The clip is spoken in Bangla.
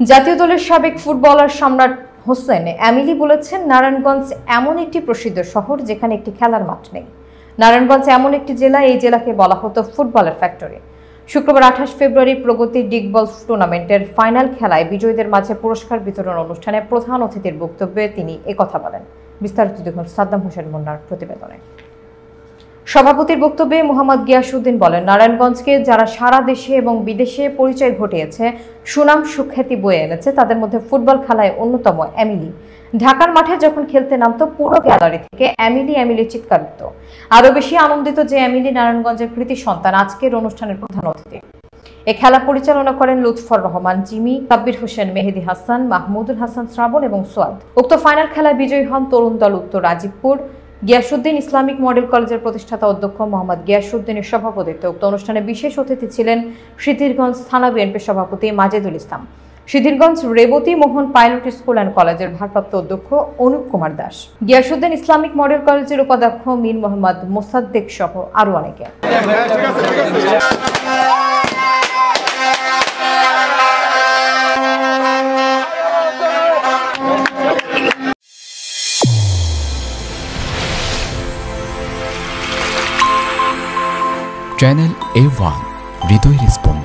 জাতীয় দলের সাবেক ফুটবলার সম্রাট হোসেন এমিলি বলেছেন, নারায়ণগঞ্জ এমন একটি প্রসিদ্ধ শহর যেখানে একটি খেলার মাঠ নেই। নারায়ণগঞ্জ এমন একটি জেলা, এই জেলাকে বলা হতো ফুটবলের ফ্যাক্টরি। শুক্রবার 28 ফেব্রুয়ারি প্রগতি ডিগবল টুর্নামেন্টের ফাইনাল খেলায় বিজয়ীদের মাঝে পুরস্কার বিতরণ অনুষ্ঠানে প্রধান অতিথির বক্তব্যে তিনি একথা বলেন। বিস্তারিত দেখুন সাদ্দাম হোসেন মুন্নার প্রতিবেদনে। সভাপতির বক্তব্যে মোহাম্মদ গিয়াসউদ্দিন বলেন, নারায়ণগঞ্জকে যারা সারা দেশে এবং বিদেশে পরিচয় ঘটিয়েছে, সুনাম সুখ্যাতি বয়ে এনেছে, তাদের মধ্যে ফুটবল খেলায় অন্যতম এমিলি। ঢাকার মাঠে যখন খেলতে নামতো, পুরো গ্যালারি থেকে এমিলি এমিলি চিৎকার উঠত। আরো বেশি আনন্দিত যে এমিলি নারায়ণগঞ্জের কৃতি সন্তান আজকের অনুষ্ঠানের প্রধান অতিথি। এ খেলা পরিচালনা করেন লুৎফর রহমান জিমি, সাব্বির হোসেন, মেহেদি হাসান, মাহমুদুল হাসান শ্রাবণ এবং সোয়াদ। উক্ত ফাইনাল খেলায় বিজয়ী হন তরুণ দল উত্তর রাজীবপুর। গিয়াসউদ্দিন ইসলামিক মডেল কলেজের প্রতিষ্ঠাতা অধ্যক্ষ মোহাম্মদ গিয়াসউদ্দিনের সভাপতিত্বে উক্ত অনুষ্ঠানে বিশেষ অতিথি ছিলেন সিদ্ধিরগঞ্জ থানা বিএনপির সভাপতি মাজেদুল ইসলাম, Siddhirganj Rebati Mohan pilot school and কলেজের ভারপ্রাপ্ত অধ্যক্ষ অনুপ কুমার দাস, গিয়াসউদ্দিন ইসলামিক মডেল কলেজের উপাধ্যক্ষ মীর মোহাম্মদ মোসাদ্দেক সহ আরো অনেকে। চ্যানেল A1 হৃদয় রেসপন্স।